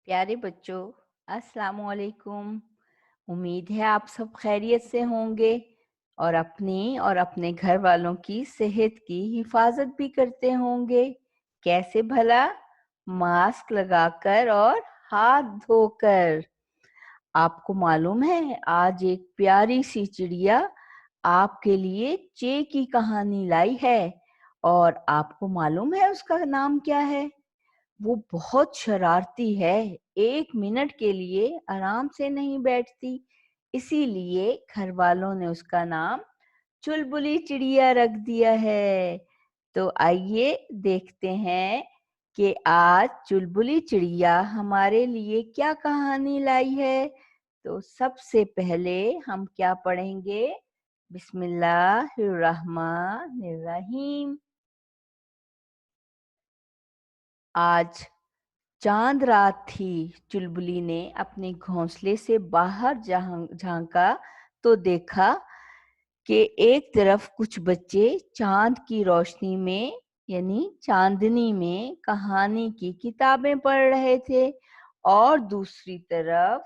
प्यारे बच्चों, अस्सलाम वालेकुम। उम्मीद है आप सब खैरियत से होंगे और अपनी और अपने घर वालों की सेहत की हिफाजत भी करते होंगे। कैसे भला? मास्क लगाकर और हाथ धोकर। आपको मालूम है, आज एक प्यारी सी चिड़िया आपके लिए चे की कहानी लाई है। और आपको मालूम है उसका नाम क्या है? वो बहुत शरारती है, 1 मिनट के लिए आराम से नहीं बैठती। इसीलिए घर वालों ने उसका नाम चुलबुली चिड़िया रख दिया है। तो आइए देखते हैं कि आज चुलबुली चिड़िया हमारे लिए क्या कहानी लाई है। तो सबसे पहले हम क्या पढ़ेंगे? बिस्मिल्लाहिर्रहमानिर्रहीम। आज चांद रात थी। चुलबुली ने अपने घोंसले से बाहर झांका तो देखा कि एक तरफ कुछ बच्चे चांद की रोशनी में यानी चांदनी में कहानी की किताबें पढ़ रहे थे और दूसरी तरफ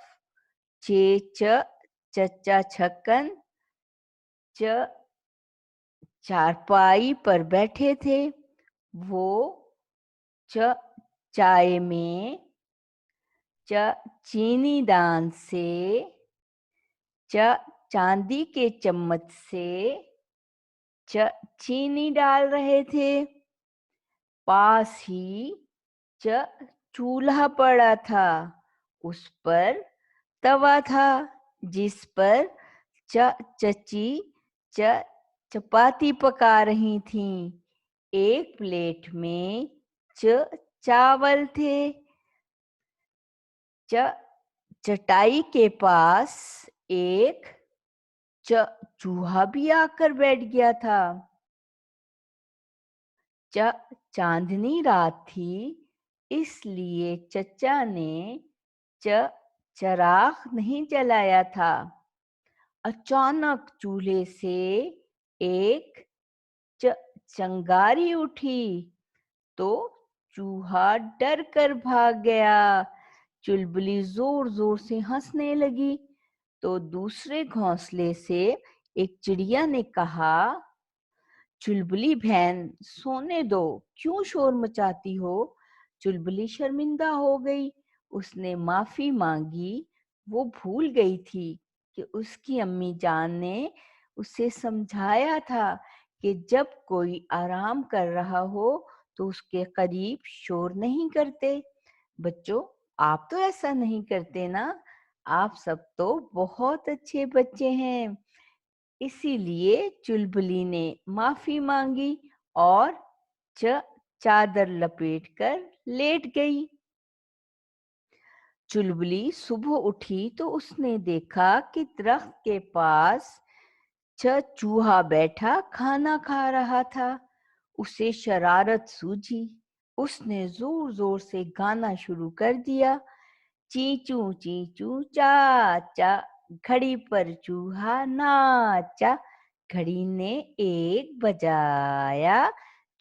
चे चच्चा छक्कन च चारपाई पर बैठे थे। वो च चाय में च चीनी दान से च चांदी के चम्मच से च चीनी डाल रहे थे। पास ही च चूल्हा पड़ा था, उस पर तवा था जिस पर च चची च चपाती पका रही थीं। एक प्लेट में च चावल थे। च चटाई के पास एक चूहा भी आकर बैठ गया था। चांदनी रात थी, इसलिए चचा ने चराग नहीं जलाया था। अचानक चूल्हे से एक चंगारी उठी तो चूहा डर कर भाग गया। चुलबुली जोर जोर से हंसने लगी तो दूसरे घोंसले से एक चिड़िया ने कहा, चुलबुली बहन, सोने दो, क्यों शोर मचाती हो? चुलबुली शर्मिंदा हो गई। उसने माफी मांगी। वो भूल गई थी कि उसकी अम्मी जान ने उसे समझाया था कि जब कोई आराम कर रहा हो तो उसके करीब शोर नहीं करते। बच्चों, आप तो ऐसा नहीं करते ना? आप सब तो बहुत अच्छे बच्चे हैं। इसीलिए चुलबुली ने माफी मांगी और चादर लपेटकर लेट गई। चुलबुली सुबह उठी तो उसने देखा कि दरख्त के पास चूहा बैठा खाना खा रहा था। उसे शरारत सूझी। उसने जोर जोर से गाना शुरू कर दिया। चींचू चाचा, घड़ी पर चूहा नाचा, घड़ी ने एक बजाया,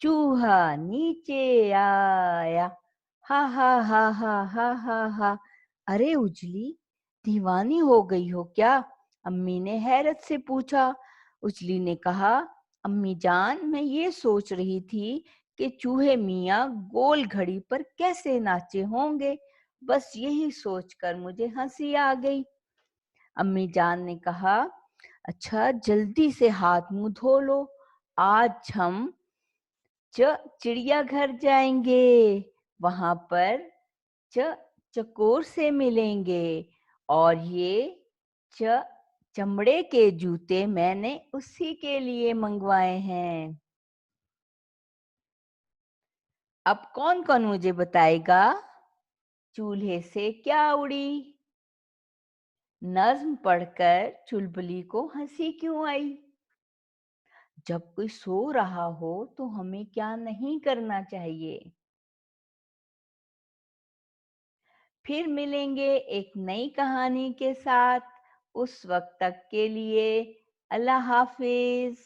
चूहा नीचे आया। हा हा हा हा हा हा हा। अरे उजली, दीवानी हो गई हो क्या? अम्मी ने हैरत से पूछा। उजली ने कहा, अम्मी जान, मैं ये सोच रही थी कि चूहे मियाँ गोल घड़ी पर कैसे नाचे होंगे। बस यही सोचकर मुझे हंसी आ गई। अम्मी जान ने कहा, अच्छा जल्दी से हाथ मुंह धो लो, आज हम चिड़ियाघर जाएंगे। वहां पर च चकोर से मिलेंगे और ये च चमड़े के जूते मैंने उसी के लिए मंगवाए हैं। अब कौन कौन मुझे बताएगा, चूल्हे से क्या उड़ी? नज्म पढ़कर चुलबुली को हंसी क्यों आई? जब कोई सो रहा हो तो हमें क्या नहीं करना चाहिए? फिर मिलेंगे एक नई कहानी के साथ। उस वक्त तक के लिए अल्लाह हाफिज।